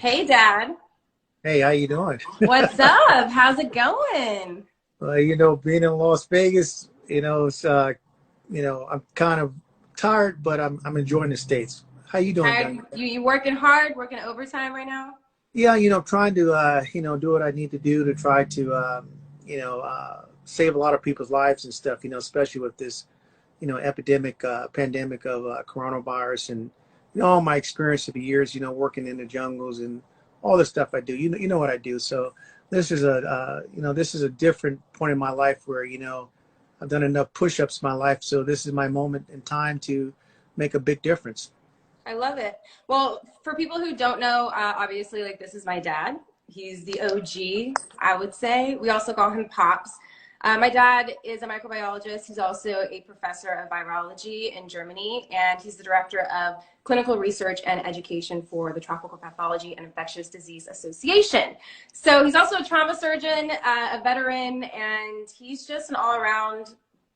Hey, Dad. Hey, how you doing? What's up? How's it going? Being in Las Vegas, I'm kind of tired, but I'm enjoying the States. How you doing Tired? down there? You working hard, working overtime right now? Yeah, trying to do what I need to do to try to save a lot of people's lives and stuff, especially with this, epidemic pandemic of coronavirus and all my experience of the years, working in the jungles and all the stuff I do. You know what I do. So this is a different point in my life where I've done enough push-ups in my life, so this is my moment in time to make a big difference. I love it. Well, for people who don't know, obviously, like this is my dad. He's the OG, I would say. We also call him Pops. My dad is a microbiologist. He's also a professor of virology in Germany, and he's the director of clinical research and education for the Tropical Pathology and Infectious Disease Association. So he's also a trauma surgeon, a veteran, and he's just an all-around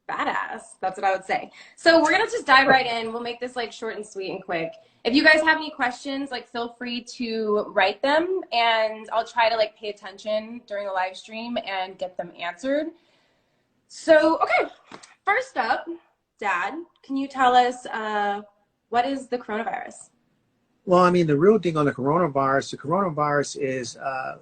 badass. That's what I would say. So we're gonna just dive right in. We'll make this like short and sweet and quick. If you guys have any questions, like feel free to write them, and I'll try to like pay attention during the live stream and get them answered. So, okay, first up, Dad, can you tell us what is the coronavirus? Well, I mean, the real thing on the coronavirus is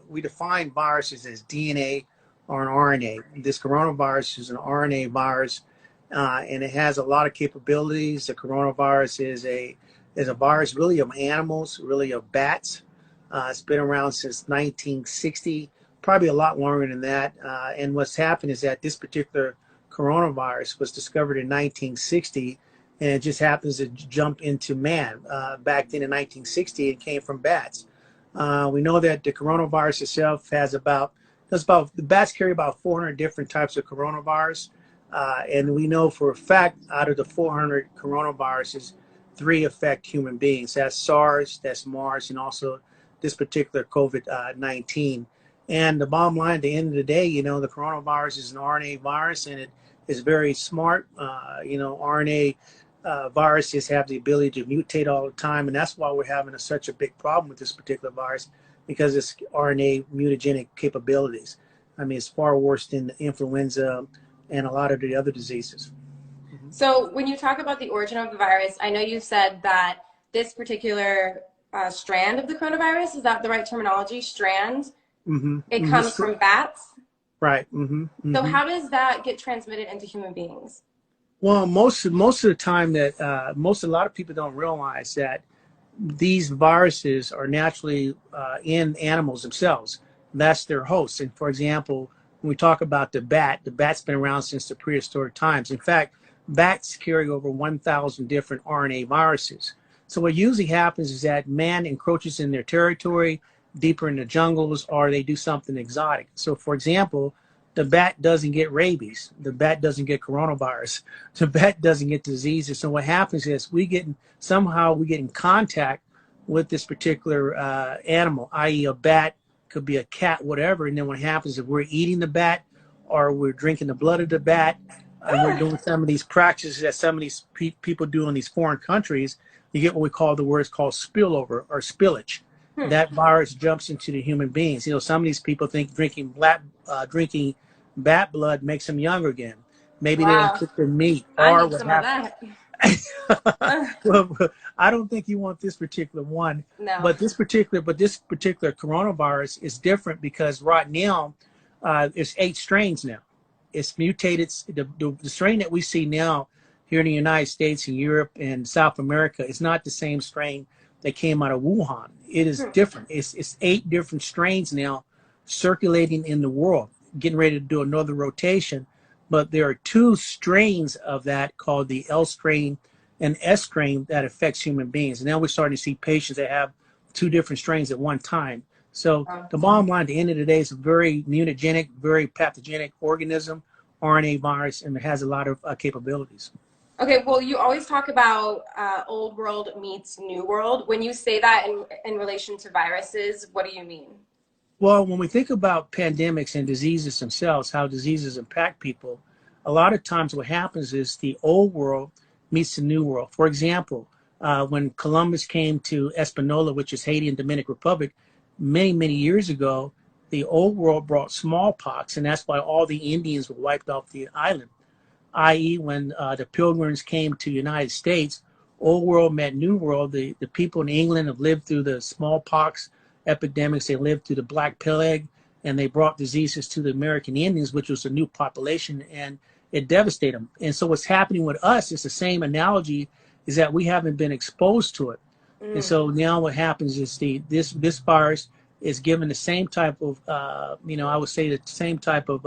we define viruses as DNA or an RNA. This coronavirus is an RNA virus, and it has a lot of capabilities. The coronavirus is a virus really of animals, really of bats. It's been around since 1960, probably a lot longer than that. And what's happened is that this particular coronavirus was discovered in 1960, and it just happens to jump into man. Back then in 1960, it came from bats. We know that the coronavirus itself the bats carry about 400 different types of coronavirus. And we know for a fact out of the 400 coronaviruses, 3 affect human beings. That's SARS, that's MERS, and also this particular COVID-19. And the bottom line, at the end of the day, the coronavirus is an RNA virus, and it is very smart. RNA viruses have the ability to mutate all the time, and that's why we're having such a big problem with this particular virus, because it's RNA mutagenic capabilities. I mean, it's far worse than influenza and a lot of the other diseases. So when you talk about the origin of the virus, I know you said that this particular strand of the coronavirus, is that the right terminology, strand? Mm-hmm. It Mm-hmm. comes from bats? Right. Mm-hmm. Mm-hmm. So how does that get transmitted into human beings? Well, most of the time that a lot of people don't realize that these viruses are naturally in animals themselves. That's their host. And for example, when we talk about the bat's been around since the prehistoric times. In fact, bats carry over 1,000 different RNA viruses. So what usually happens is that man encroaches in their territory, deeper in the jungles, or they do something exotic. So for example, the bat doesn't get rabies. The bat doesn't get coronavirus. The bat doesn't get diseases. So what happens is we get in contact with this particular animal, i.e. a bat, could be a cat, whatever. And then what happens is we're eating the bat or we're drinking the blood of the bat, and we're doing some of these practices that some of these people do in these foreign countries. You get what we call the words called spillover or spillage. That virus jumps into the human beings. Some of these people think drinking bat blood makes them younger again. Maybe they don't Wow. cook their meat, I or need what some of happens. that. Well, I don't think you want this particular one, No. but this particular coronavirus is different because right now it's 8 strains now. It's mutated. The strain that we see now here in the United States and Europe and South America is not the same strain that came out of Wuhan. It is different. It's 8 different strains now circulating in the world, getting ready to do another rotation. But there are 2 strains of that called the L strain and S strain that affects human beings. And now we're starting to see patients that have 2 different strains at one time. So the bottom line at the end of the day is a very mutagenic, very pathogenic organism, RNA virus, and it has a lot of capabilities. Okay, well, you always talk about old world meets new world. When you say that in relation to viruses, what do you mean? Well, when we think about pandemics and diseases themselves, how diseases impact people, a lot of times what happens is the old world meets the new world. For example, when Columbus came to Hispaniola, which is Haiti and Dominican Republic, many, many years ago, the old world brought smallpox, and that's why all the Indians were wiped off the island, i.e. when the pilgrims came to the United States, old world met new world. The people in England have lived through the smallpox epidemics. They lived through the Black Plague, and they brought diseases to the American Indians, which was a new population, and it devastated them. And so what's happening with us is the same analogy, is that we haven't been exposed to it. And so now what happens is this virus is given the same type of, I would say the same type of,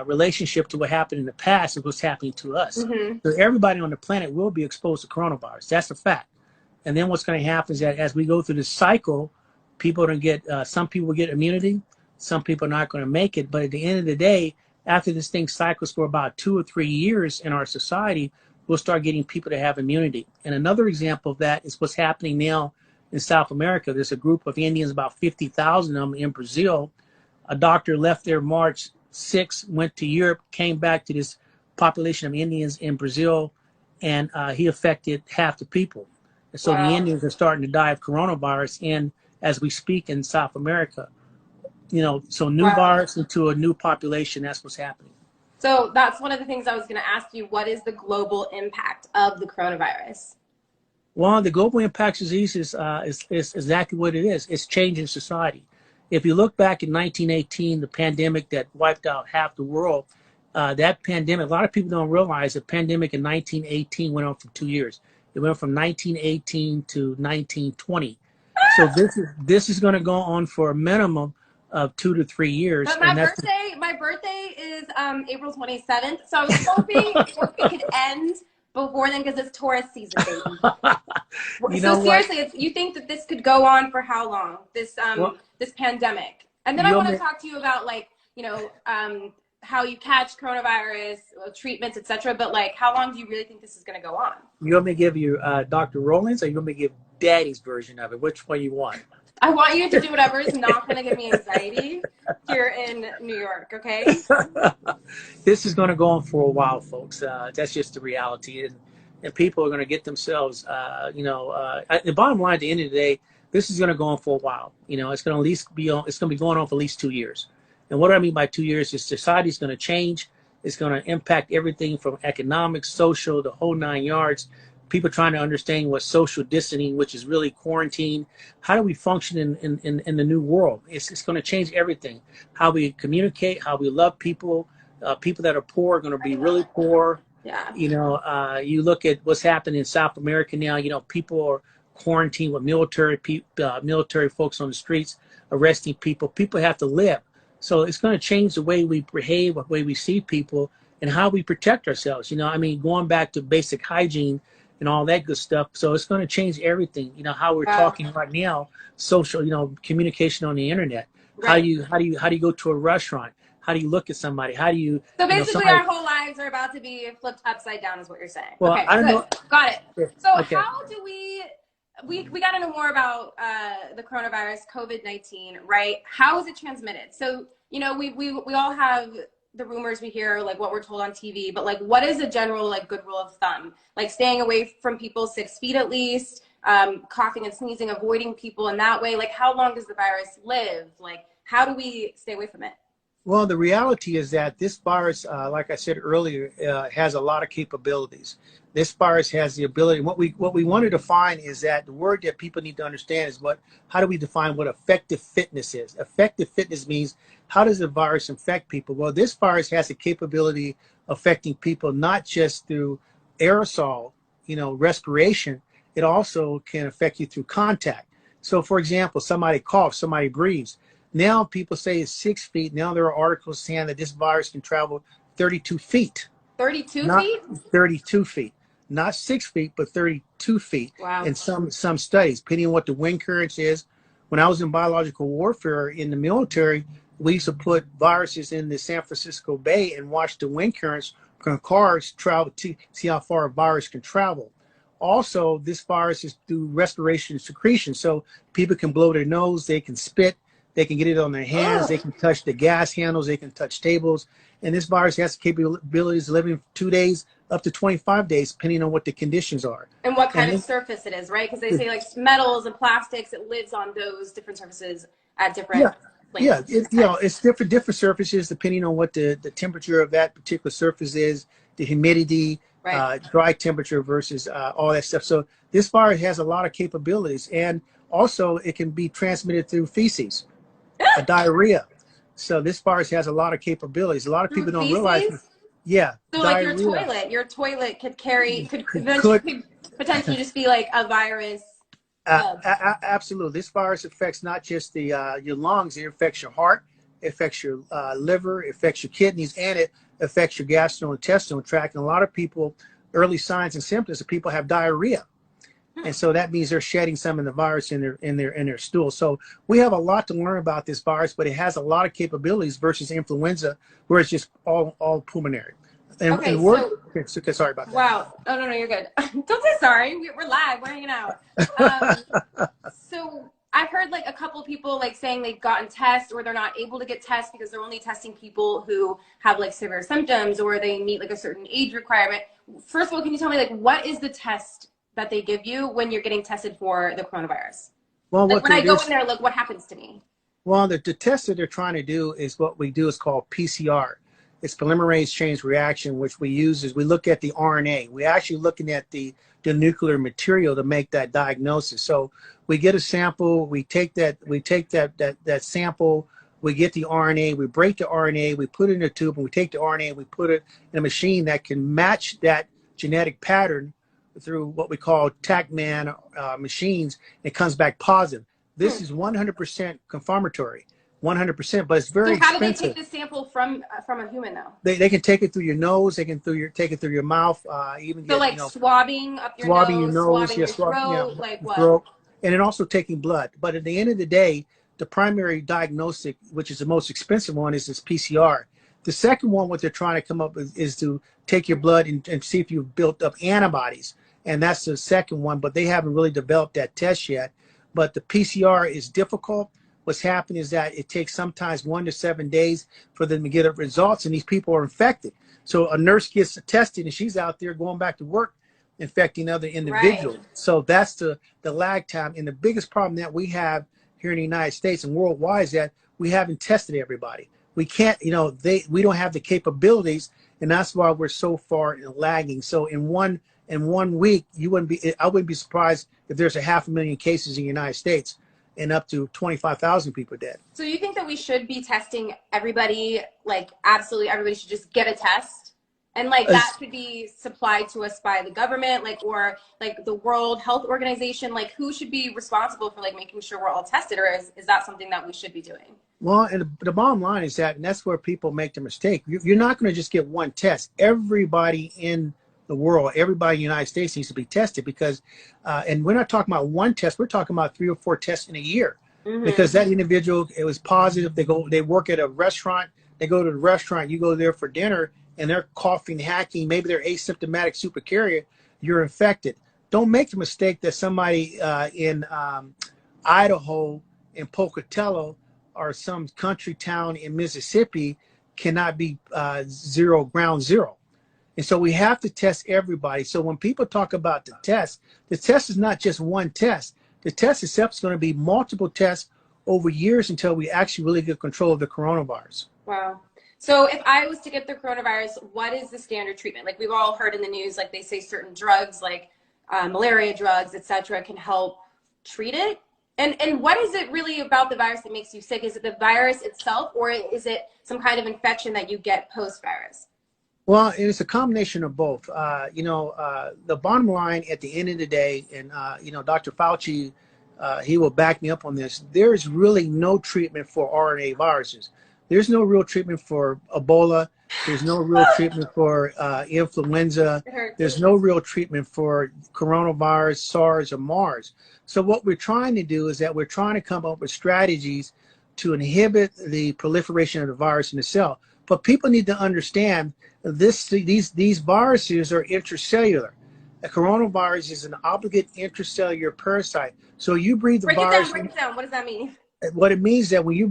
relationship to what happened in the past is what's happening to us. Mm-hmm. So everybody on the planet will be exposed to coronavirus. That's a fact. And then what's going to happen is that as we go through this cycle, people are going to get, some people get immunity, some people are not going to make it. But at the end of the day, after this thing cycles for about 2 or 3 years in our society, we'll start getting people to have immunity. And another example of that is what's happening now in South America. There's a group of Indians, about 50,000 of them in Brazil. A doctor left there March 6th, went to Europe, came back to this population of Indians in Brazil, and he affected half the people. And so the Indians are starting to die of coronavirus as we speak in South America. So new virus into a new population, that's what's happening. So that's one of the things I was going to ask you. What is the global impact of the coronavirus? Well, the global impact disease is exactly what it is. It's changing society. If you look back in 1918, the pandemic that wiped out half the world, that pandemic, a lot of people don't realize the pandemic in 1918 went on for 2 years. It went from 1918 to 1920. So this is going to go on for a minimum of 2 to 3 years. But my birthday is April 27th, so I was hoping it could end before then because it's tourist season, baby. So seriously, you think that this could go on for how long? This pandemic, and then I want to talk to you about how you catch coronavirus, treatments, etc. But how long do you really think this is going to go on? You want me to give you Dr. Rollins, or you want me to give Daddy's version of it? Which one you want? I want you to do whatever is not going to give me anxiety here in New York, okay? This is going to go on for a while, folks. That's just the reality. And people are going to get themselves, the bottom line at the end of the day, this is going to go on for a while. It's going to at least be on, it's going to be going on for at least 2 years. And what I mean by 2 years is society is going to change. It's going to impact everything from economics, social, the whole 9 yards. People trying to understand what social distancing, which is really quarantine. How do we function in the new world? It's going to change everything. How we communicate, how we love people. People that are poor are going to be really poor. Yeah. You look at what's happening in South America now. People are quarantined with military folks on the streets, arresting people. People have to live. So it's going to change the way we behave, the way we see people, and how we protect ourselves. Going back to basic hygiene and all that good stuff. So it's going to change everything. How we're talking right now, social, communication on the internet. Right. How do you go to a restaurant? How do you look at somebody? How do you? So basically, our whole lives are about to be flipped upside down, is what you're saying. Well, okay, I don't know. Got it. Yeah. So okay. How do we got to know more about the coronavirus, COVID-19, right? How is it transmitted? So we all have the rumors we hear, what we're told on TV, but what is a general good rule of thumb? Staying away from people 6 feet at least, coughing and sneezing, avoiding people in that way. How long does the virus live? How do we stay away from it? Well, the reality is that this virus, like I said earlier, has a lot of capabilities. This virus has the ability. What we want to define is that the word that people need to understand is how do we define what effective fitness is? Effective fitness means how does the virus infect people? Well, this virus has the capability of affecting people not just through aerosol, respiration. It also can affect you through contact. So, for example, somebody coughs, somebody breathes. Now people say it's 6 feet. Now there are articles saying that this virus can travel 32 feet. 32 not feet? 32 feet. Not 6 feet, but 32 feet. Wow. In some studies, depending on what the wind currents is. When I was in biological warfare in the military, we used to put viruses in the San Francisco Bay and watch the wind currents from cars travel to see how far a virus can travel. Also, this virus is through respiration and secretion. So people can blow their nose, they can spit, they can get it on their hands, they can touch the gas handles, they can touch tables. And this virus has the capabilities of living 2 days, up to 25 days, depending on what the conditions are. And what kind And of surface it is, right? Because they say like metals and plastics, it lives on those different surfaces at different yeah, lengths. yeah, it's different surfaces depending on what the temperature of that particular surface is, the humidity, Right. dry temperature versus all that stuff. So this virus has a lot of capabilities, and also it can be transmitted through feces, diarrhea. So this virus has a lot of capabilities. A lot of Through people don't realize. feces? Yeah, So like diarrhea your toilet could carry, could eventually, could could potentially just be like a virus. absolutely. This virus affects not just the your lungs; it affects your heart, it affects your liver, it affects your kidneys, and it affects your gastrointestinal tract. And a lot of people, early signs and symptoms of people have diarrhea, and so that means they're shedding some of the virus in their stool. So we have a lot to learn about this virus, but it has a lot of capabilities versus influenza, where it's just all pulmonary. Okay, And so okay, sorry about that. wow. Oh no, you're good. Don't say sorry. We're live. We're hanging out. So I've heard like a couple of people like saying they've gotten tests or they're not able to get tests because they're only testing people who have like severe symptoms or they meet like a certain age requirement. First of all, can you tell me like what is the test that they give you when you're getting tested for the coronavirus? Well, Like when I go in there, like what happens to me? well, the test that they're trying to do is what we do is called PCR. It's polymerase chain reaction, which we use is we look at the RNA. We're actually looking at the nuclear material to make that diagnosis. So we get a sample, we take that sample, we get the RNA, we break the RNA, we put it in a tube, and we take the RNA and we put it in a machine that can match that genetic pattern through what we call TACMan machines. It comes back positive. This is 100% confirmatory, 100%, but it's very So how do they expensive. take the sample from a human though? They can take it through your nose. They can take it through your mouth. Even So get like swabbing up your swabbing your nose, nose, swabbing yeah, your throat, like what? throat, and then also taking blood. But at the end of the day, the primary diagnostic, which is the most expensive one, is this PCR. The second one, what they're trying to come up with, is to take your blood and see if you've built up antibodies, and that's the second one. But they haven't really developed that test yet. But the PCR is difficult. What's happened is that it takes sometimes 1 to 7 days for them to get results, and these people are infected. So a nurse gets tested, and she's out there going back to work, infecting other individuals. Right. So that's the lag time. And the biggest problem that we have here in the United States and worldwide is that we haven't tested everybody. We can't, we don't have the capabilities, and that's why we're so far lagging. So in one week, I wouldn't be surprised if there's 500,000 cases in the United States and up to 25,000 people dead. So you think that we should be testing everybody, like absolutely everybody should just get a test? And like that could be supplied to us by the government, like, or like the World Health Organization, like who should be responsible for like making sure we're all tested, or is that something that we should be doing? Well, and the bottom line is that, and that's where people make the mistake. You're not going to just get one test. Everybody in the world, everybody in the United States needs to be tested because, and we're not talking about one test. We're talking about 3 or 4 tests in a year, because that individual, it was positive. They work at a restaurant. They go to the restaurant. You go there for dinner, and they're coughing, hacking. Maybe they're asymptomatic supercarrier. You're infected. Don't make the mistake that somebody in Idaho, in Pocatello, or some country town in Mississippi cannot be ground zero. And so we have to test everybody. So when people talk about the test is not just one test. The test itself is going to be multiple tests over years until we actually really get control of the coronavirus. Wow. So if I was to get the coronavirus, what is the standard treatment? Like we've all heard in the news, like they say certain drugs, like malaria drugs, etc., can help treat it. And what is it really about the virus that makes you sick? Is it the virus itself, or is it some kind of infection that you get post-virus? Well, it's a combination of both. The bottom line at the end of the day, and Dr. Fauci, he will back me up on this. There's really no treatment for RNA viruses. There's no real treatment for Ebola. There's no real treatment for influenza. There's no real treatment for coronavirus, SARS, or MARS. So what we're trying to do is that we're trying to come up with strategies to inhibit the proliferation of the virus in the cell. But people need to understand these viruses are intracellular. A coronavirus is an obligate intracellular parasite. So you breathe the virus. Break it down. What does that mean? What it means is that when you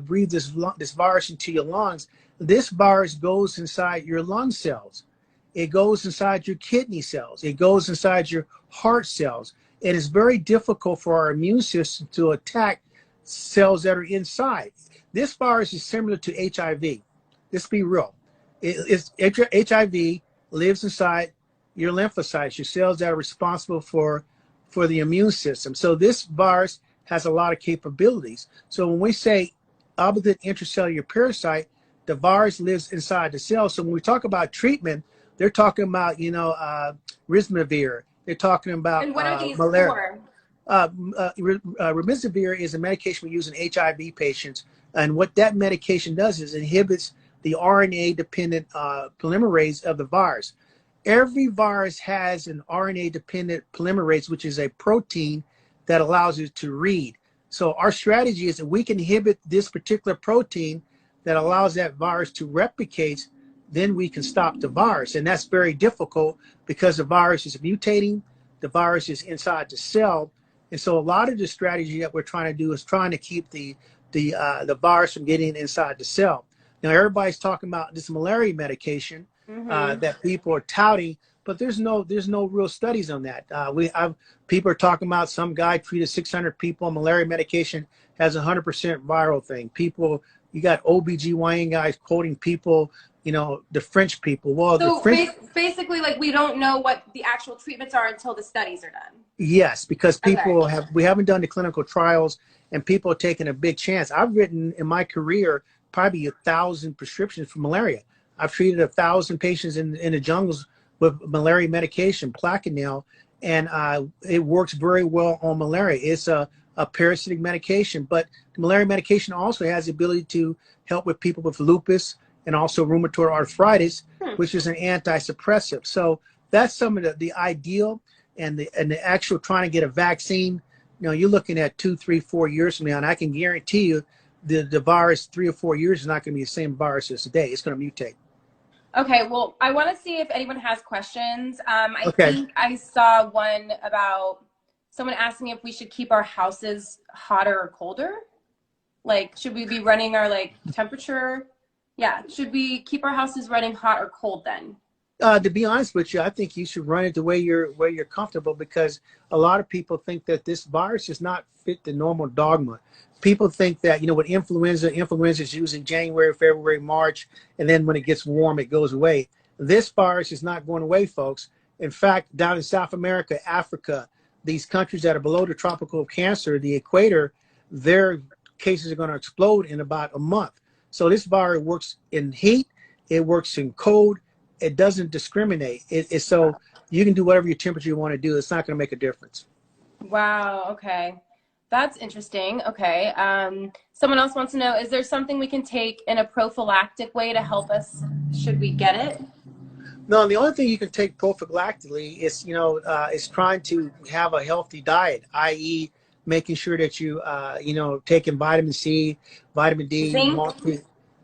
breathe this virus into your lungs, this virus goes inside your lung cells, It goes inside your kidney cells. It goes inside your heart cells. And it's very difficult for our immune system to attack cells that are inside. This virus is similar to HIV. Let's be real. HIV lives inside your lymphocytes, your cells that are responsible for the immune system. So this virus has a lot of capabilities. So when we say obligate intracellular parasite, the virus lives inside the cell. So when we talk about treatment, they're talking about, Rismavir. They're talking about And what are these malaria. for? Remdesivir is a medication we use in HIV patients. And what that medication does is inhibits the RNA-dependent polymerase of the virus. Every virus has an RNA-dependent polymerase, which is a protein that allows it to read. So our strategy is that we can inhibit this particular protein that allows that virus to replicate, then we can stop the virus. And that's very difficult because the virus is mutating, the virus is inside the cell. And so a lot of the strategy that we're trying to do is trying to keep the virus from getting inside the cell. Now, everybody's talking about this malaria medication that people are touting, but there's no real studies on that. People are talking about some guy treated 600 people on malaria medication, has 100% viral thing. You got OBGYN guys quoting people, the French people. Well, So the French, basically, like, we don't know what the actual treatments are until the studies are done. yes, because Okay. we haven't done the clinical trials, and people are taking a big chance. I've written in my career probably 1,000 prescriptions for malaria. I've treated 1,000 patients in the jungles with malaria medication, Plaquenil, and it works very well on malaria. It's a parasitic medication, but the malaria medication also has the ability to help with people with lupus and also rheumatoid arthritis, which is an anti-suppressive. So that's some of the ideal and the actual trying to get a vaccine. You're looking at 2, 3, 4 years from now, and I can guarantee you the virus 3 or 4 years is not going to be the same virus as today. It's going to mutate. Okay, well, I want to see if anyone has questions. I Okay. think I saw one about someone asking if we should keep our houses hotter or colder. Like, should we be running our, temperature? Yeah, should we keep our houses running hot or cold then? To be honest with you, I think you should run it the way you're comfortable, because a lot of people think that this virus is not fit the normal dogma. People think that, with influenza is used in January, February, March, and then when it gets warm, it goes away. This virus is not going away, folks. In fact, down in South America, Africa, these countries that are below the tropical cancer, the equator, their cases are going to explode in about a month. So this virus works in heat, it works in cold, it doesn't discriminate. So you can do whatever your temperature you want to do. It's not going to make a difference. Wow, okay. That's interesting. Okay. Someone else wants to know, is there something we can take in a prophylactic way to help us should we get it? No, the only thing you can take prophylactically is, is trying to have a healthy diet, i.e. making sure that you, taking vitamin C, vitamin D, Zinc?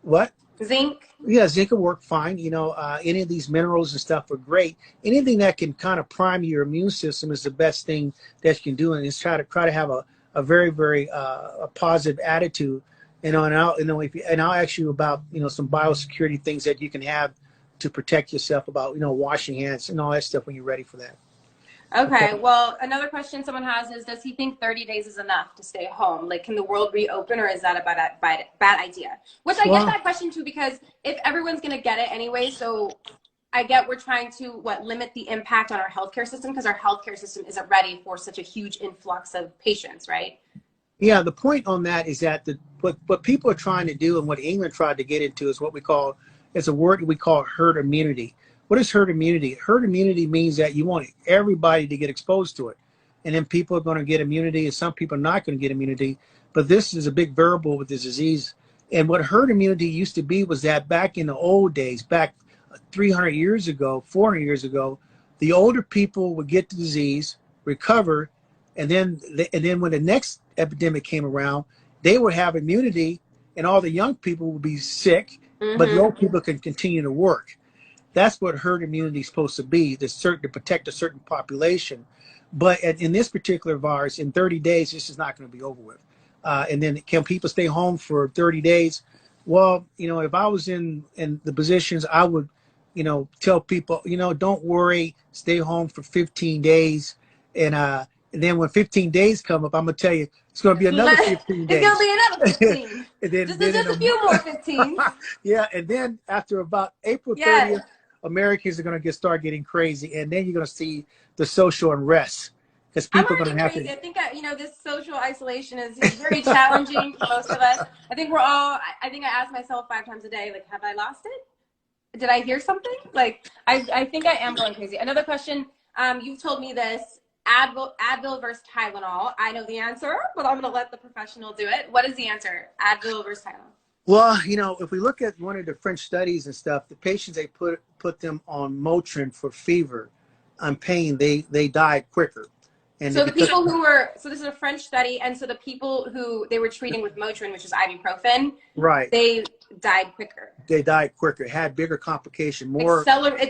what? Zinc? Yeah, zinc will work fine. Any of these minerals and stuff are great. Anything that can kind of prime your immune system is the best thing that you can do, and is try to have a very, very a positive attitude. And I'll ask you about some biosecurity things that you can have to protect yourself, about washing hands and all that stuff when you're ready for that. Okay. Well, another question someone has is, does he think 30 days is enough to stay home? Like, can the world reopen, or is that a bad idea? Which I get that question too, because if everyone's going to get it anyway, so I get we're trying to limit the impact on our healthcare system, because our healthcare system isn't ready for such a huge influx of patients, right? Yeah, the point on that is that what people are trying to do, and what England tried to get into, is it's a word we call herd immunity. What is herd immunity? Herd immunity means that you want everybody to get exposed to it. And then people are going to get immunity, and some people are not going to get immunity. But this is a big variable with this disease. And what herd immunity used to be was that back in the old days, back 300 years ago, 400 years ago, the older people would get the disease, recover, and then when the next epidemic came around, they would have immunity, and all the young people would be sick, but the old people could continue to work. That's what herd immunity is supposed to be, to protect a certain population. But in this particular virus, in 30 days, this is not going to be over with. And then can people stay home for 30 days? Well, if I was in the positions, I would, tell people, don't worry, stay home for 15 days. And then when 15 days come up, I'm going to tell you, it's going to be another 15 It's gonna days. be another 15. and then, Just, then just a few more 15s. yeah. And then after about April Yes. 30th, Americans are going to start getting crazy. And then you're going to see the social unrest because I'm people are going already to have crazy. to. I think, this social isolation is very challenging for most of us. I think we're all, I think I ask myself 5 times a day, like, have I lost it? Did I hear something? Like, I think I am going crazy. Another question, you've told me this, Advil versus Tylenol. I know the answer, but I'm going to let the professional do it. What is the answer? Advil versus Tylenol. Well, if we look at one of the French studies and stuff, the patients they put them on Motrin for fever and pain, they died quicker. And So the because people who were, so this is a French study, and so the people who they were treating with Motrin, which is ibuprofen, right, they died quicker. they died quicker, had bigger complication, It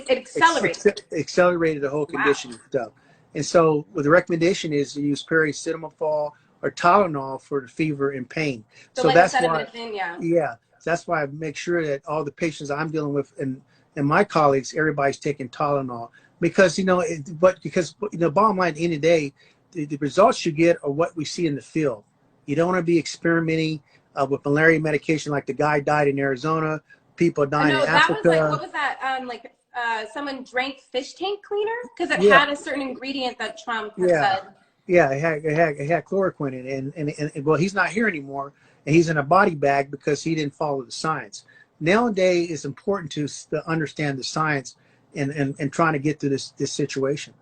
accelerated. accelerated the whole Wow. condition and stuff. And so, well, the recommendation is to use paracetamol or Tylenol for the fever and pain. So So like that's why, acetaminophen, yeah. yeah, that's why I make sure that all the patients I'm dealing with and my colleagues, everybody's taking Tylenol because bottom line at the end of the day, the results you get are what we see in the field. You don't want to be experimenting with malaria medication like the guy died in Arizona, people dying No, in that was like, Africa. what was that? Someone drank fish tank cleaner because it Yeah, had a certain ingredient that Trump had yeah, said. yeah. It had chloroquine in it, and well, he's not here anymore, and he's in a body bag because he didn't follow the science. Nowadays, it's important to understand the science and trying to get through this situation.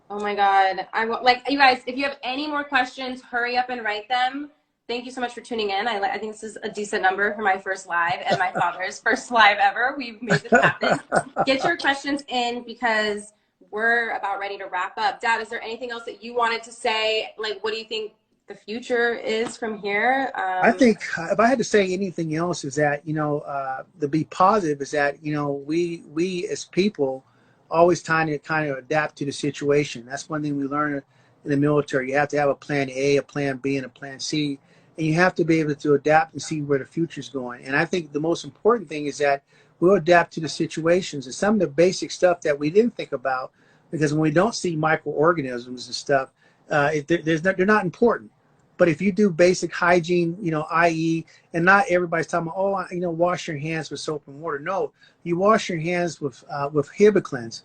Oh my God. Like, you guys, if you have any more questions, hurry up and write them. Thank you so much for tuning in. I think this is a decent number for my first live and my father's first live ever. We've made this happen. Get your questions in because we're about ready to wrap up. Dad, is there anything else that you wanted to say? Like, what do you think the future is from here? I think if I had to say anything else is that, to be positive is that, we as people always trying to kind of adapt to the situation. That's one thing we learn in the military. You have to have a plan A, a plan B, and a plan C. And you have to be able to adapt and see where the future's going. And I think the most important thing is that we'll adapt to the situations and some of the basic stuff that we didn't think about, because when we don't see microorganisms and stuff, they're not important. But if you do basic hygiene, i.e., and not everybody's talking about, wash your hands with soap and water. No, you wash your hands with Hibiclens,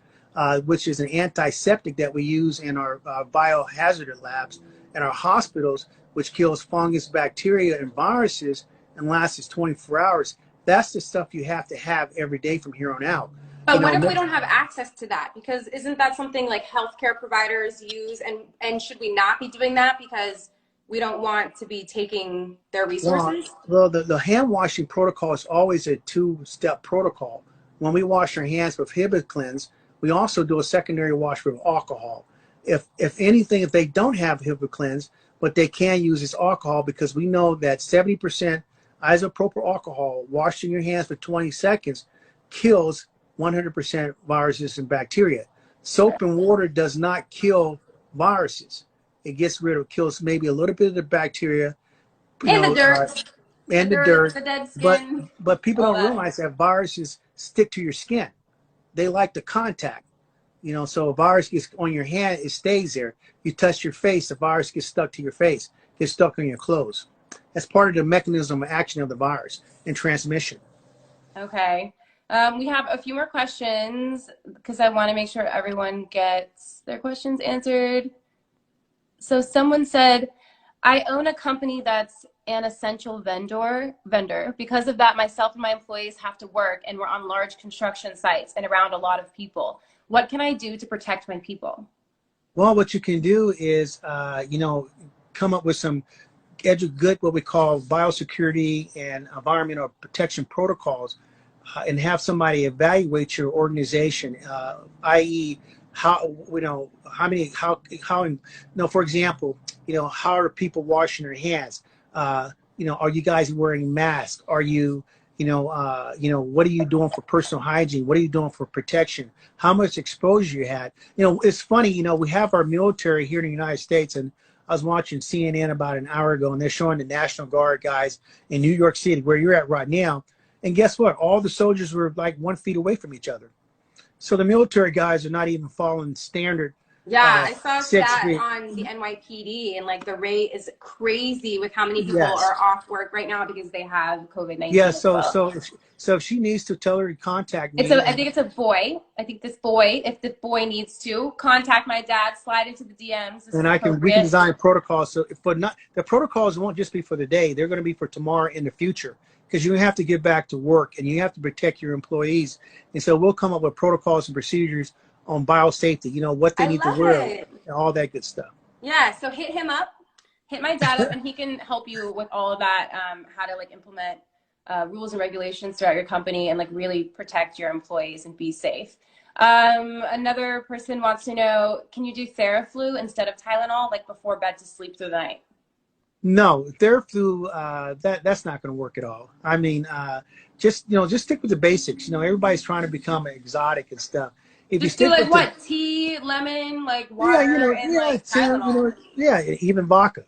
which is an antiseptic that we use in our biohazard labs and our hospitals, which kills fungus, bacteria, and viruses and lasts 24 hours. That's the stuff you have to have every day from here on out. But what if we don't have access to that? Because isn't that something like healthcare providers use? And should we not be doing that because we don't want to be taking their resources? Well, the hand washing protocol is always a 2-step protocol. When we wash our hands with Hibiclens, we also do a secondary wash with alcohol. If anything, if they don't have Hibiclens, what they can use is alcohol, because we know that 70% isopropyl alcohol, washing your hands for 20 seconds, kills 100% viruses and bacteria. Soap and water does not kill viruses. It kills maybe a little bit of the bacteria, And the dirt. and the dirt. The dead skin. But people don't realize that viruses stick to your skin. They like the contact. So a virus gets on your hand, it stays there. You touch your face, the virus gets stuck to your face, gets stuck on your clothes. That's part of the mechanism of action of the virus and transmission. Okay. We have a few more questions because I want to make sure everyone gets their questions answered. So someone said, I own a company that's an essential vendor. Because of that, myself and my employees have to work, and we're on large construction sites and around a lot of people. What can I do to protect my people? Well, what you can do is, come up with some good, what we call biosecurity and environmental protection protocols, and have somebody evaluate your organization, i.e., how for example, how are people washing their hands? Are you guys wearing masks? Are you, what are you doing for personal hygiene? What are you doing for protection? How much exposure you had? It's funny, we have our military here in the United States, and I was watching CNN about an hour ago, and they're showing the National Guard guys in New York City, where you're at right now. And guess what? All the soldiers were like 1 feet away from each other. So the military guys are not even following standard Yeah, I saw a 6 feet. stat on the NYPD, and like the rate is crazy with how many people Yes. are off work right now because they have Yeah. COVID-19 as So well. if she needs to, tell her to contact It's me. a, I think it's a boy. I think this boy, if the boy needs to contact my dad, slide into the DMs. This is And we can appropriate. design protocols. So for not the protocols won't just be for the day; they're going to be for tomorrow in the future, because you have to get back to work and you have to protect your employees. And so we'll come up with protocols and procedures on biosafety. You know what they I need to love wear, it. and all that good stuff. Yeah, so hit him up, hit my dad up, and he can help you with all of that, how to like implement rules and regulations throughout your company and like really protect your employees and be safe. Another person wants to know, can you do Theraflu instead of Tylenol, like before bed to sleep through the night? No, Theraflu, that's not going to work at all. I mean, just stick with the basics. Everybody's trying to become exotic and stuff. If you Just do stick like with the what? Tea, lemon, like yeah, water, and yeah, like Tylenol. yeah, even vodka.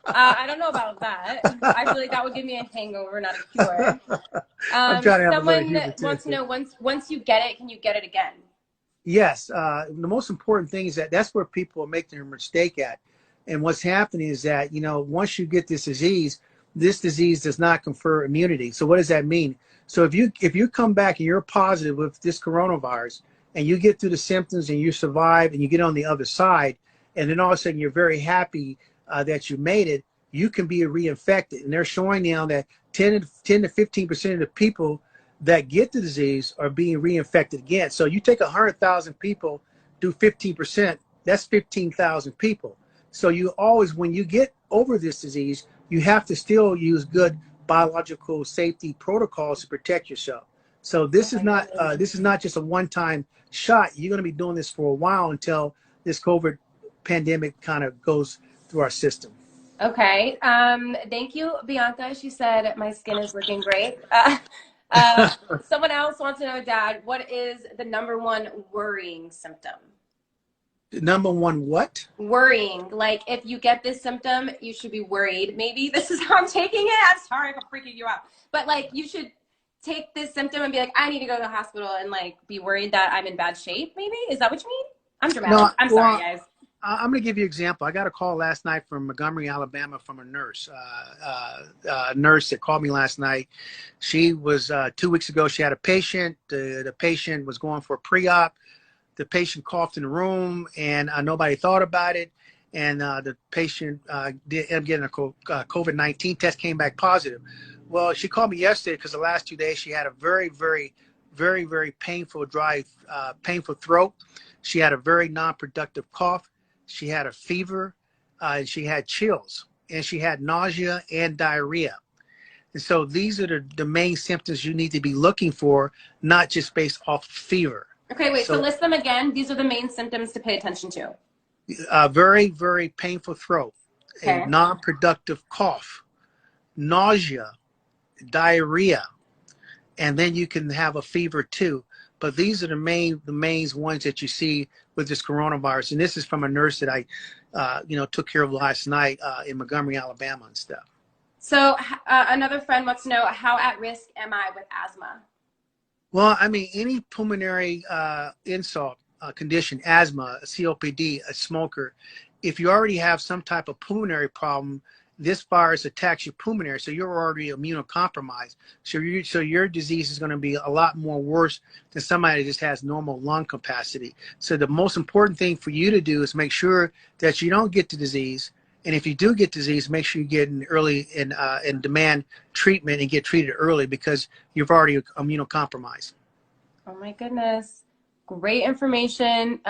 I don't know about that. I feel like that would give me a hangover, not a cure. I'm trying to have a little Someone humor too. wants to know, once you get it, can you get it again? Yes, the most important thing is that's where people make their mistake at. And what's happening is that, once you get this disease does not confer immunity. So what does that mean? So if you come back and you're positive with this coronavirus and you get through the symptoms and you survive and you get on the other side, and then all of a sudden you're very happy that you made it, you can be reinfected. And they're showing now that 10 to 15% of the people that get the disease are being reinfected again. So you take 100,000 people, do 15%, that's 15,000 people. So you always, when you get over this disease, you have to still use good biological safety protocols to protect yourself. So Oh my goodness. this is not just a one-time shot. You're going to be doing this for a while until this COVID pandemic kind of goes through our system. Okay. Thank you, Bianca. She said my skin is looking great. Someone else wants to know, Dad, what is the number one worrying symptom? Number one, what? Worrying. Like if you get this symptom, you should be worried. Maybe this is how I'm taking it. I'm sorry if I'm freaking you out. But like you should take this symptom and be like, I need to go to the hospital and like be worried that I'm in bad shape, maybe? Is that what you mean? I'm dramatic. No, I'm well, sorry, guys. I'm going to give you an example. I got a call last night from Montgomery, Alabama, from a nurse. A nurse that called me last night. She was 2 weeks ago. She had a patient. The patient was going for a pre-op. The patient coughed in the room, and nobody thought about it. And the patient ended up getting a COVID-19 test, came back positive. Well, she called me yesterday because the last 2 days she had a very, very, very, very painful, painful throat. She had a very non-productive cough. She had a fever, and she had chills, and she had nausea and diarrhea. And so these are the main symptoms you need to be looking for, not just based off fever. Okay, wait. So So list them again. These are the main symptoms to pay attention to. a very, very painful throat, a Okay. non-productive cough, nausea, diarrhea, and then you can have a fever too. But these are the main ones that you see with this coronavirus. And this is from a nurse that I, took care of last night in Montgomery, Alabama and stuff. So another friend wants to know, how at risk am I with asthma? Well, I mean, any pulmonary insult condition, asthma, COPD, a smoker, if you already have some type of pulmonary problem, this virus attacks your pulmonary, so you're already immunocompromised. So your disease is going to be a lot more worse than somebody that just has normal lung capacity. So the most important thing for you to do is make sure that you don't get the disease. And if you do get disease, make sure you get an early and demand treatment and get treated early, because you've already immunocompromised. Oh my goodness. Great information.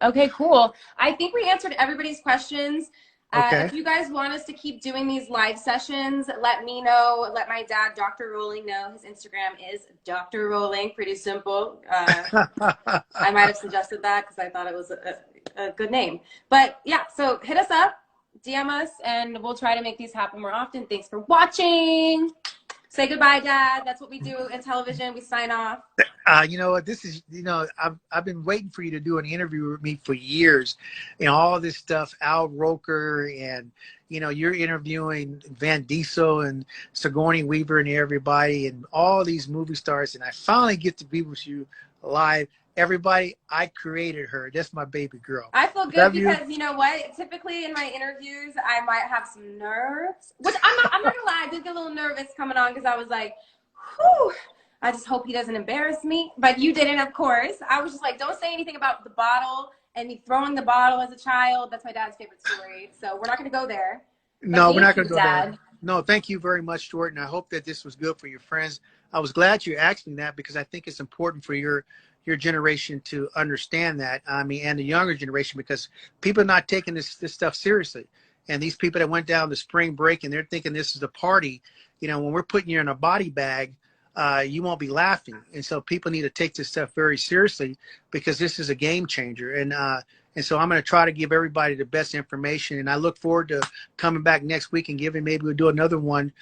Okay, cool. I think we answered everybody's questions. Okay. If you guys want us to keep doing these live sessions, let me know. Let my dad, Dr. Rolling, know. His Instagram is Dr. Rolling. Pretty simple. I might have suggested that because I thought it was a good name. But yeah, so hit us up, DM us, and we'll try to make these happen more often. Thanks for watching. Say goodbye, Dad. That's what we do in television. We sign off. You know what? This is, I've been waiting for you to do an interview with me for years. All this stuff, Al Roker, and, you're interviewing Van Diesel and Sigourney Weaver and everybody and all these movie stars. And I finally get to be with you live. Everybody, I created her. That's my baby girl. I feel good Love you. because you know what? Typically in my interviews, I might have some nerves, which I'm not gonna lie, I did get a little nervous coming on because I was like, whew, I just hope he doesn't embarrass me. But you didn't, of course. I was just like, don't say anything about the bottle and me throwing the bottle as a child. That's my dad's favorite story. So we're not gonna go there. But No, we're not thank going you, to go there. Dad. No, thank you very much, Jordan. I hope that this was good for your friends. I was glad you asked me that because I think it's important for your generation to understand that. I mean, and the younger generation, because people are not taking this stuff seriously. And these people that went down to spring break and they're thinking this is a party, you know, when we're putting you in a body bag, you won't be laughing. And so people need to take this stuff very seriously because this is a game changer. And so I'm going to try to give everybody the best information. And I look forward to coming back next week and maybe we'll do another one.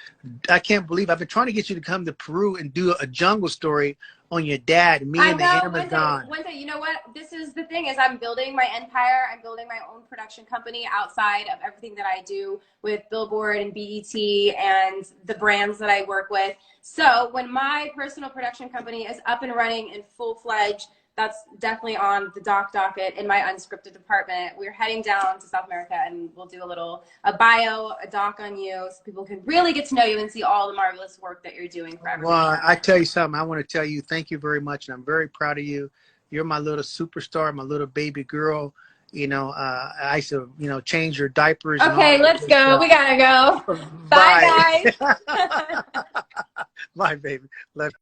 I can't believe I've been trying to get you to come to Peru and do a jungle story on your dad, me I and the know Amazon. one day, you know what? This is the thing is I'm building my empire. I'm building my own production company outside of everything that I do with Billboard and BET and the brands that I work with. So when my personal production company is up and running in full-fledged, that's definitely on the docket in my unscripted department. We're heading down to South America and we'll do a bio, a doc on you so people can really get to know you and see all the marvelous work that you're doing for everybody Well, out I there. tell you something. I want to tell you thank you very much. And I'm very proud of you. You're my little superstar, my little baby girl. You know, I used to, you know, change your diapers and all Okay, that let's good go. stuff. We gotta go. Bye. Bye, guys. Bye, baby. Love